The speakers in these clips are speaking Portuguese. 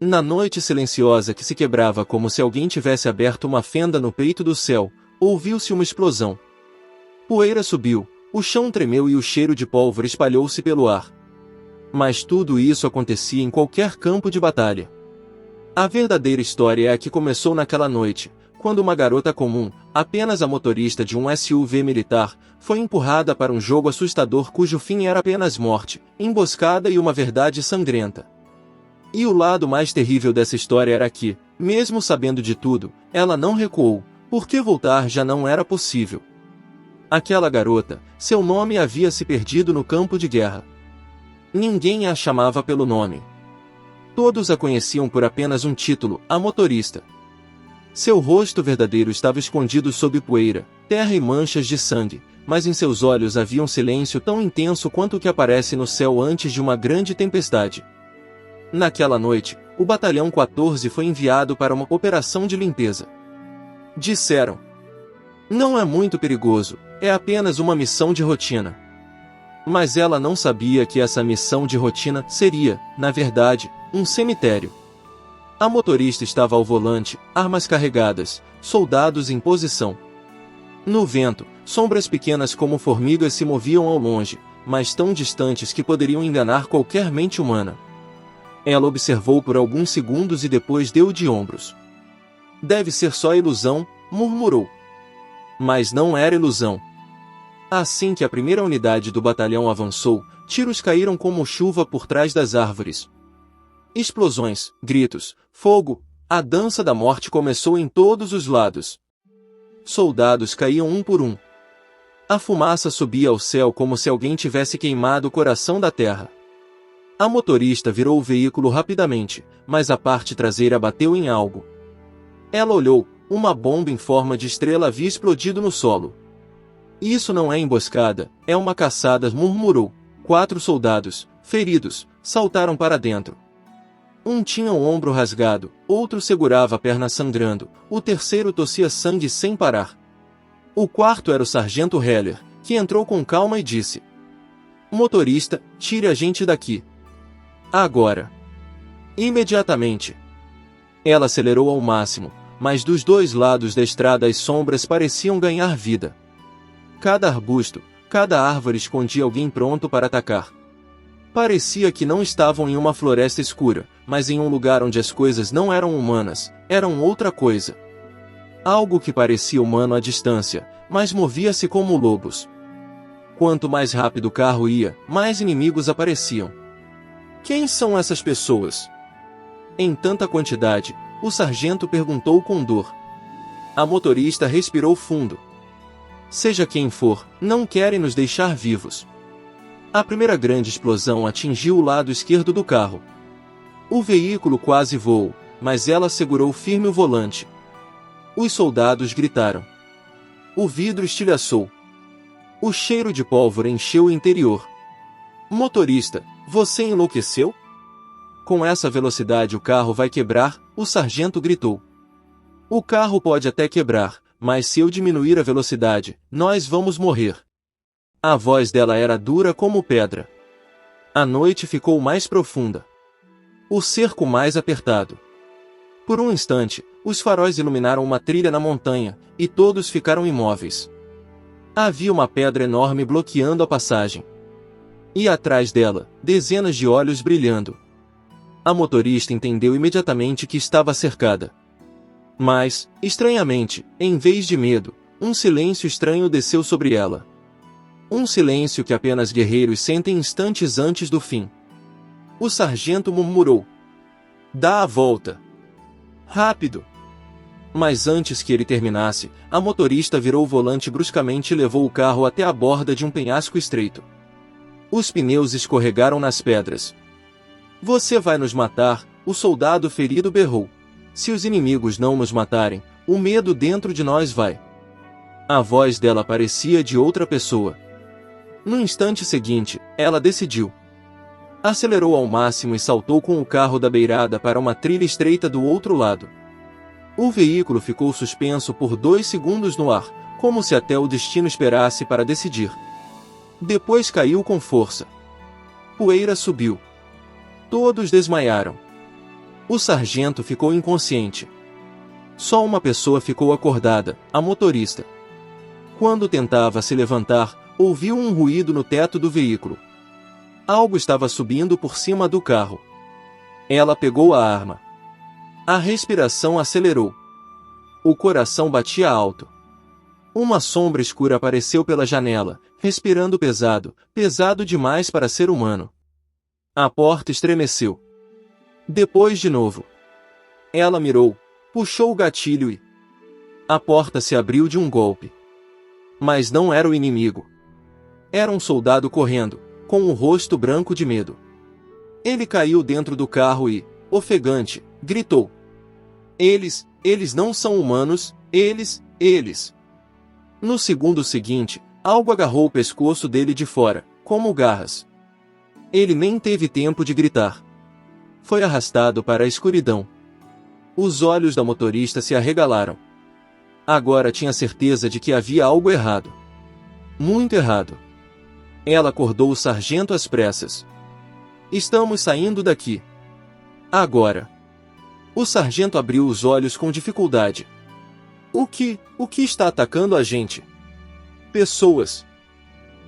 Na noite silenciosa que se quebrava como se alguém tivesse aberto uma fenda no peito do céu, ouviu-se uma explosão. Poeira subiu, o chão tremeu e o cheiro de pólvora espalhou-se pelo ar. Mas tudo isso acontecia em qualquer campo de batalha. A verdadeira história é a que começou naquela noite, quando uma garota comum, apenas a motorista de um SUV militar, foi empurrada para um jogo assustador cujo fim era apenas morte, emboscada e uma verdade sangrenta. E o lado mais terrível dessa história era que, mesmo sabendo de tudo, ela não recuou, porque voltar já não era possível. Aquela garota, seu nome havia se perdido no campo de guerra. Ninguém a chamava pelo nome. Todos a conheciam por apenas um título, a motorista. Seu rosto verdadeiro estava escondido sob poeira, terra e manchas de sangue, mas em seus olhos havia um silêncio tão intenso quanto o que aparece no céu antes de uma grande tempestade. Naquela noite, o Batalhão 14 foi enviado para uma operação de limpeza. Disseram: "Não é muito perigoso, é apenas uma missão de rotina." Mas ela não sabia que essa missão de rotina seria, na verdade, um cemitério. A motorista estava ao volante, armas carregadas, soldados em posição. No vento, sombras pequenas como formigas se moviam ao longe, mas tão distantes que poderiam enganar qualquer mente humana. Ela observou por alguns segundos e depois deu de ombros. "Deve ser só ilusão", murmurou. Mas não era ilusão. Assim que a primeira unidade do batalhão avançou, tiros caíram como chuva por trás das árvores. Explosões, gritos, fogo, a dança da morte começou em todos os lados. Soldados caíam um por um. A fumaça subia ao céu como se alguém tivesse queimado o coração da terra. A motorista virou o veículo rapidamente, mas a parte traseira bateu em algo. Ela olhou, uma bomba em forma de estrela havia explodido no solo. "Isso não é emboscada, é uma caçada", murmurou. 4 soldados, feridos, saltaram para dentro. Um tinha o ombro rasgado, outro segurava a perna sangrando, o terceiro tossia sangue sem parar. O quarto era o sargento Heller, que entrou com calma e disse: "Motorista, tire a gente daqui. Agora." Imediatamente. Ela acelerou ao máximo, mas dos dois lados da estrada as sombras pareciam ganhar vida. Cada arbusto, cada árvore escondia alguém pronto para atacar. Parecia que não estavam em uma floresta escura, mas em um lugar onde as coisas não eram humanas, eram outra coisa. Algo que parecia humano à distância, mas movia-se como lobos. Quanto mais rápido o carro ia, mais inimigos apareciam. "Quem são essas pessoas?" Em tanta quantidade, o sargento perguntou com dor. A motorista respirou fundo. "Seja quem for, não querem nos deixar vivos." A primeira grande explosão atingiu o lado esquerdo do carro. O veículo quase voou, mas ela segurou firme o volante. Os soldados gritaram. O vidro estilhaçou. O cheiro de pólvora encheu o interior. "Motorista, você enlouqueceu? Com essa velocidade o carro vai quebrar", o sargento gritou. "O carro pode até quebrar, mas se eu diminuir a velocidade, nós vamos morrer." A voz dela era dura como pedra. A noite ficou mais profunda. O cerco mais apertado. Por um instante, os faróis iluminaram uma trilha na montanha, e todos ficaram imóveis. Havia uma pedra enorme bloqueando a passagem. E atrás dela, dezenas de olhos brilhando. A motorista entendeu imediatamente que estava cercada. Mas, estranhamente, em vez de medo, um silêncio estranho desceu sobre ela. Um silêncio que apenas guerreiros sentem instantes antes do fim. O sargento murmurou: "Dá a volta. Rápido." Mas antes que ele terminasse, a motorista virou o volante bruscamente e levou o carro até a borda de um penhasco estreito. Os pneus escorregaram nas pedras. "Você vai nos matar", o soldado ferido berrou. "Se os inimigos não nos matarem, o medo dentro de nós vai." A voz dela parecia de outra pessoa. No instante seguinte, ela decidiu. Acelerou ao máximo e saltou com o carro da beirada para uma trilha estreita do outro lado. O veículo ficou suspenso por 2 segundos no ar, como se até o destino esperasse para decidir. Depois caiu com força. Poeira subiu. Todos desmaiaram. O sargento ficou inconsciente. Só uma pessoa ficou acordada, a motorista. Quando tentava se levantar, ouviu um ruído no teto do veículo. Algo estava subindo por cima do carro. Ela pegou a arma. A respiração acelerou. O coração batia alto. Uma sombra escura apareceu pela janela, respirando pesado, pesado demais para ser humano. A porta estremeceu. Depois de novo. Ela mirou, puxou o gatilho e... A porta se abriu de um golpe. Mas não era o inimigo. Era um soldado correndo, com o rosto branco de medo. Ele caiu dentro do carro e, ofegante, gritou. Eles não são humanos, eles... No segundo seguinte, algo agarrou o pescoço dele de fora, como garras. Ele nem teve tempo de gritar. Foi arrastado para a escuridão. Os olhos da motorista se arregalaram. Agora tinha certeza de que havia algo errado. Muito errado. Ela acordou o sargento às pressas. Estamos saindo daqui. Agora. O sargento abriu os olhos com dificuldade. O que está atacando a gente? Pessoas.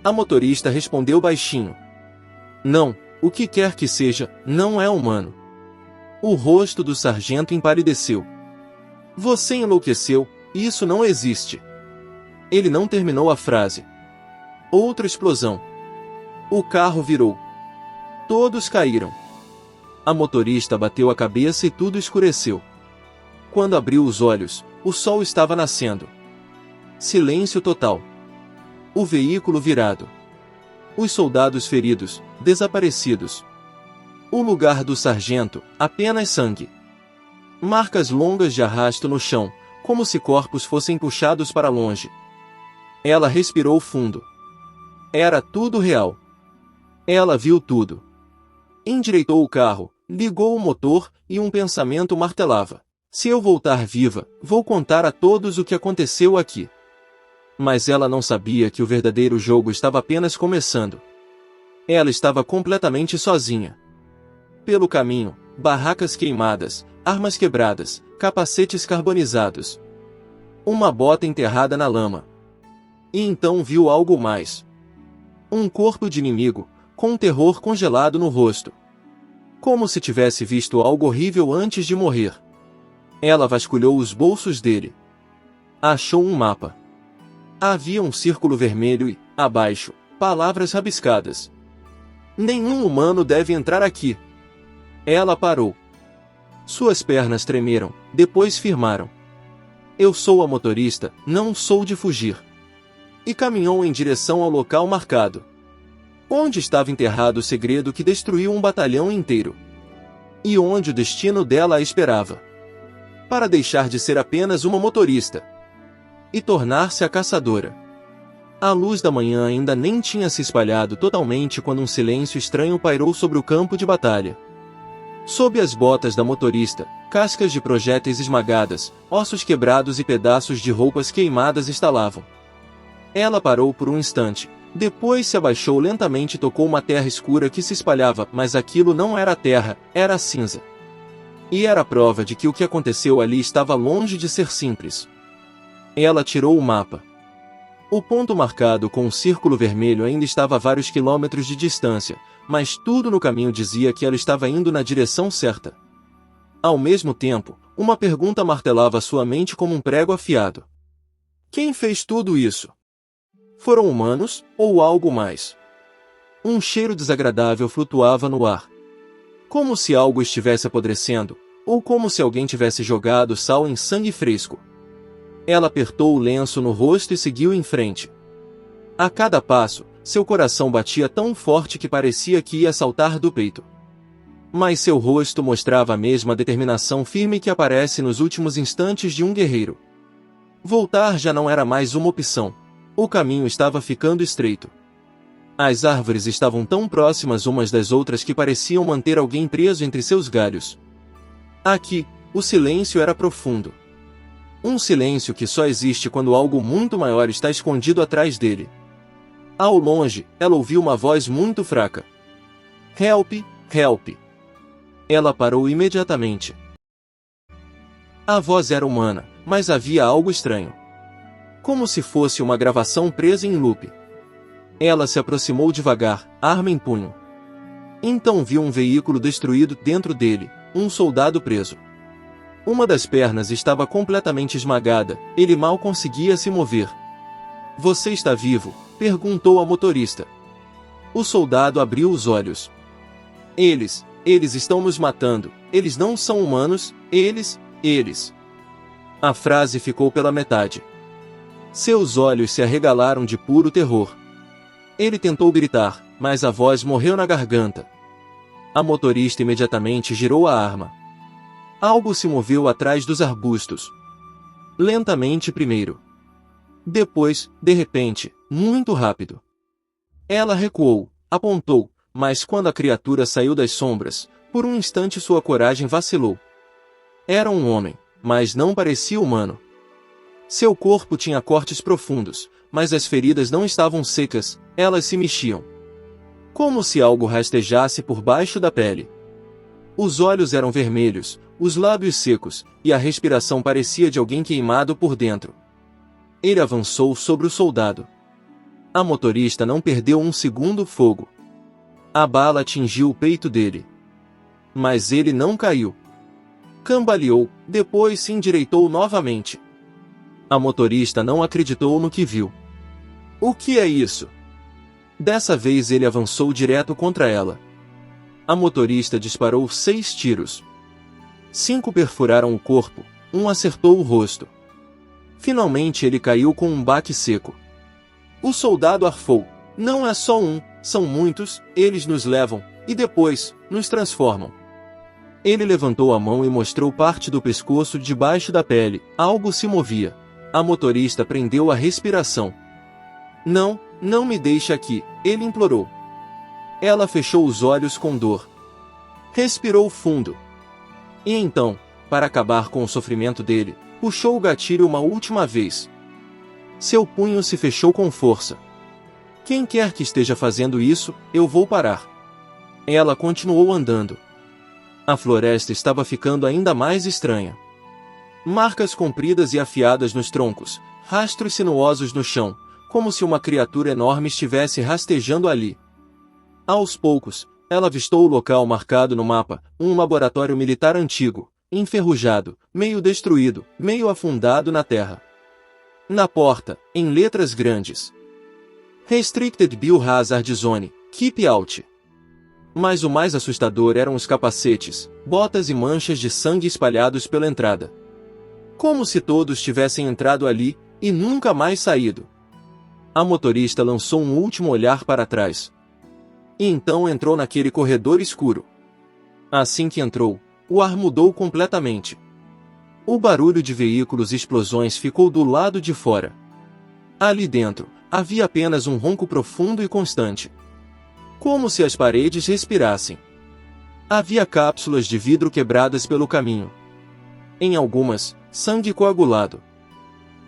A motorista respondeu baixinho. Não, o que quer que seja, não é humano. O rosto do sargento empalideceu. Você enlouqueceu, isso não existe. Ele não terminou a frase. Outra explosão. O carro virou. Todos caíram. A motorista bateu a cabeça e tudo escureceu. Quando abriu os olhos, o sol estava nascendo. Silêncio total. O veículo virado. Os soldados feridos, desaparecidos. O lugar do sargento, apenas sangue. Marcas longas de arrasto no chão, como se corpos fossem puxados para longe. Ela respirou fundo. Era tudo real. Ela viu tudo. Endireitou o carro, ligou o motor e um pensamento martelava. Se eu voltar viva, vou contar a todos o que aconteceu aqui. Mas ela não sabia que o verdadeiro jogo estava apenas começando. Ela estava completamente sozinha. Pelo caminho, barracas queimadas, armas quebradas, capacetes carbonizados. Uma bota enterrada na lama. E então viu algo mais. Um corpo de inimigo, com um terror congelado no rosto. Como se tivesse visto algo horrível antes de morrer. Ela vasculhou os bolsos dele. Achou um mapa. Havia um círculo vermelho e, abaixo, palavras rabiscadas. Nenhum humano deve entrar aqui. Ela parou. Suas pernas tremeram, depois firmaram. Eu sou a motorista, não sou de fugir. E caminhou em direção ao local marcado. Onde estava enterrado o segredo que destruiu um batalhão inteiro. E onde o destino dela a esperava. Para deixar de ser apenas uma motorista. E tornar-se a caçadora. A luz da manhã ainda nem tinha se espalhado totalmente quando um silêncio estranho pairou sobre o campo de batalha. Sob as botas da motorista, cascas de projéteis esmagadas, ossos quebrados e pedaços de roupas queimadas estalavam. Ela parou por um instante, depois se abaixou lentamente e tocou uma terra escura que se espalhava, mas aquilo não era terra, era cinza. E era a prova de que o que aconteceu ali estava longe de ser simples. Ela tirou o mapa. O ponto marcado com um círculo vermelho ainda estava a vários quilômetros de distância, mas tudo no caminho dizia que ela estava indo na direção certa. Ao mesmo tempo, uma pergunta martelava sua mente como um prego afiado. Quem fez tudo isso? Foram humanos, ou algo mais? Um cheiro desagradável flutuava no ar. Como se algo estivesse apodrecendo, ou como se alguém tivesse jogado sal em sangue fresco. Ela apertou o lenço no rosto e seguiu em frente. A cada passo, seu coração batia tão forte que parecia que ia saltar do peito. Mas seu rosto mostrava a mesma determinação firme que aparece nos últimos instantes de um guerreiro. Voltar já não era mais uma opção. O caminho estava ficando estreito. As árvores estavam tão próximas umas das outras que pareciam manter alguém preso entre seus galhos. Aqui, o silêncio era profundo. Um silêncio que só existe quando algo muito maior está escondido atrás dele. Ao longe, ela ouviu uma voz muito fraca. Help, help. Ela parou imediatamente. A voz era humana, mas havia algo estranho. Como se fosse uma gravação presa em loop. Ela se aproximou devagar, arma em punho. Então viu um veículo destruído dentro dele, um soldado preso. Uma das pernas estava completamente esmagada, ele mal conseguia se mover. Você está vivo? Perguntou a motorista. O soldado abriu os olhos. Eles estão nos matando, eles não são humanos, eles. A frase ficou pela metade. Seus olhos se arregalaram de puro terror. Ele tentou gritar, mas a voz morreu na garganta. A motorista imediatamente girou a arma. Algo se moveu atrás dos arbustos. Lentamente primeiro. Depois, de repente, muito rápido. Ela recuou, apontou, mas quando a criatura saiu das sombras, por um instante sua coragem vacilou. Era um homem, mas não parecia humano. Seu corpo tinha cortes profundos, mas as feridas não estavam secas, elas se mexiam. Como se algo rastejasse por baixo da pele. Os olhos eram vermelhos, os lábios secos, e a respiração parecia de alguém queimado por dentro. Ele avançou sobre o soldado. A motorista não perdeu um segundo fogo. A bala atingiu o peito dele. Mas ele não caiu. Cambaleou, depois se endireitou novamente. A motorista não acreditou no que viu. O que é isso? Dessa vez ele avançou direto contra ela. A motorista disparou 6 tiros. 5 perfuraram o corpo, 1 acertou o rosto. Finalmente ele caiu com um baque seco. O soldado arfou. Não é só um, são muitos, eles nos levam, e depois, nos transformam. Ele levantou a mão e mostrou parte do pescoço debaixo da pele, algo se movia. A motorista prendeu a respiração. Não me deixe aqui, ele implorou. Ela fechou os olhos com dor. Respirou fundo. E então, para acabar com o sofrimento dele, puxou o gatilho uma última vez. Seu punho se fechou com força. Quem quer que esteja fazendo isso, eu vou parar. Ela continuou andando. A floresta estava ficando ainda mais estranha. Marcas compridas e afiadas nos troncos, rastros sinuosos no chão, como se uma criatura enorme estivesse rastejando ali. Aos poucos, ela avistou o local marcado no mapa, um laboratório militar antigo, enferrujado, meio destruído, meio afundado na terra. Na porta, em letras grandes: Restricted Biohazard Zone, Keep Out. Mas o mais assustador eram os capacetes, botas e manchas de sangue espalhados pela entrada. Como se todos tivessem entrado ali, e nunca mais saído. A motorista lançou um último olhar para trás. E então entrou naquele corredor escuro. Assim que entrou, o ar mudou completamente. O barulho de veículos e explosões ficou do lado de fora. Ali dentro, havia apenas um ronco profundo e constante. Como se as paredes respirassem. Havia cápsulas de vidro quebradas pelo caminho. Em algumas, sangue coagulado.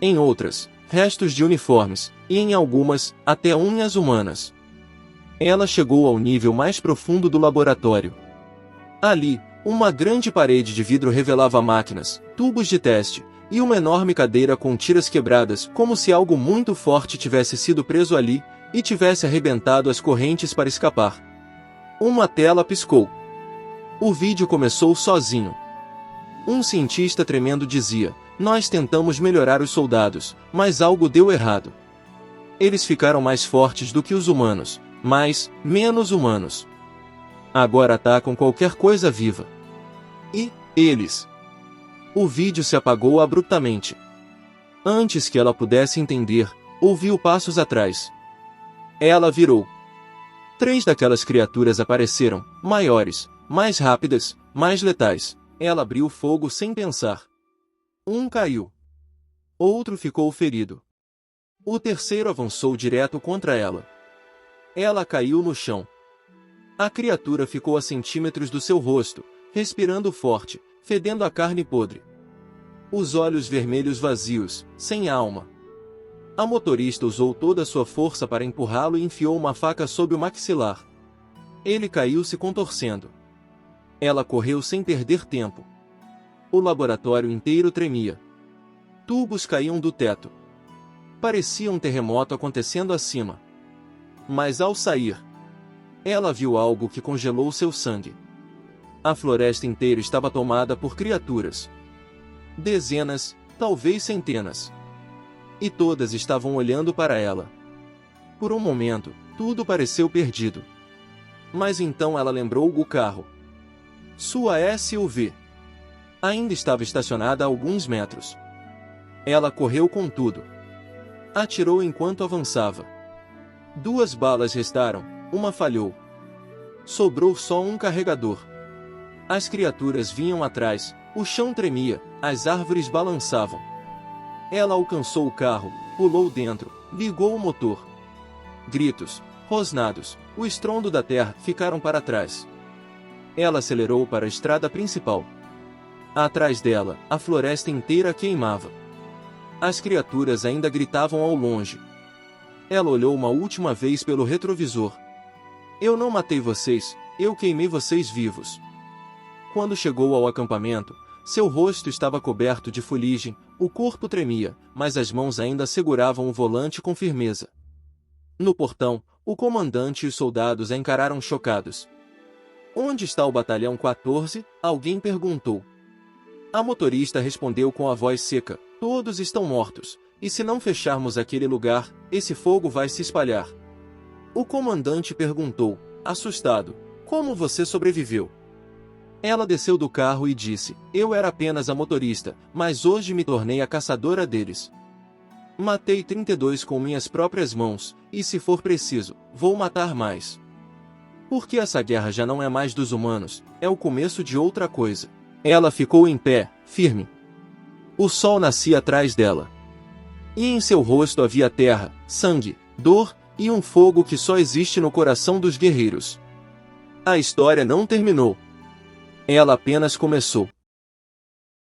Em outras, restos de uniformes, e em algumas, até unhas humanas. Ela chegou ao nível mais profundo do laboratório. Ali, uma grande parede de vidro revelava máquinas, tubos de teste, e uma enorme cadeira com tiras quebradas, como se algo muito forte tivesse sido preso ali, e tivesse arrebentado as correntes para escapar. Uma tela piscou. O vídeo começou sozinho. Um cientista tremendo dizia: nós tentamos melhorar os soldados, mas algo deu errado. Eles ficaram mais fortes do que os humanos, mas menos humanos. Agora atacam qualquer coisa viva. E eles. O vídeo se apagou abruptamente. Antes que ela pudesse entender, ouviu passos atrás. Ela virou. 3 daquelas criaturas apareceram, maiores, mais rápidas, mais letais. Ela abriu fogo sem pensar. Um caiu. Outro ficou ferido. O terceiro avançou direto contra ela. Ela caiu no chão. A criatura ficou a centímetros do seu rosto, respirando forte, fedendo a carne podre. Os olhos vermelhos vazios, sem alma. A motorista usou toda a sua força para empurrá-lo e enfiou uma faca sob o maxilar. Ele caiu se contorcendo. Ela correu sem perder tempo. O laboratório inteiro tremia. Tubos caíam do teto. Parecia um terremoto acontecendo acima. Mas ao sair, ela viu algo que congelou seu sangue. A floresta inteira estava tomada por criaturas. Dezenas, talvez centenas. E todas estavam olhando para ela. Por um momento, tudo pareceu perdido. Mas então ela lembrou o carro. Sua SUV. Ainda estava estacionada a alguns metros. Ela correu com tudo. Atirou enquanto avançava. 2 balas restaram, uma falhou. Sobrou só um carregador. As criaturas vinham atrás, o chão tremia, as árvores balançavam. Ela alcançou o carro, pulou dentro, ligou o motor. Gritos, rosnados, o estrondo da terra ficaram para trás. Ela acelerou para a estrada principal. Atrás dela, a floresta inteira queimava. As criaturas ainda gritavam ao longe. Ela olhou uma última vez pelo retrovisor. Eu não matei vocês, eu queimei vocês vivos. Quando chegou ao acampamento, seu rosto estava coberto de fuligem, o corpo tremia, mas as mãos ainda seguravam o volante com firmeza. No portão, o comandante e os soldados a encararam chocados. Onde está o batalhão 14? Alguém perguntou. A motorista respondeu com a voz seca, todos estão mortos, e se não fecharmos aquele lugar, esse fogo vai se espalhar. O comandante perguntou, assustado, como você sobreviveu? Ela desceu do carro e disse, eu era apenas a motorista, mas hoje me tornei a caçadora deles. Matei 32 com minhas próprias mãos, e se for preciso, vou matar mais. Porque essa guerra já não é mais dos humanos, é o começo de outra coisa. Ela ficou em pé, firme. O sol nascia atrás dela. E em seu rosto havia terra, sangue, dor, e um fogo que só existe no coração dos guerreiros. A história não terminou. Ela apenas começou.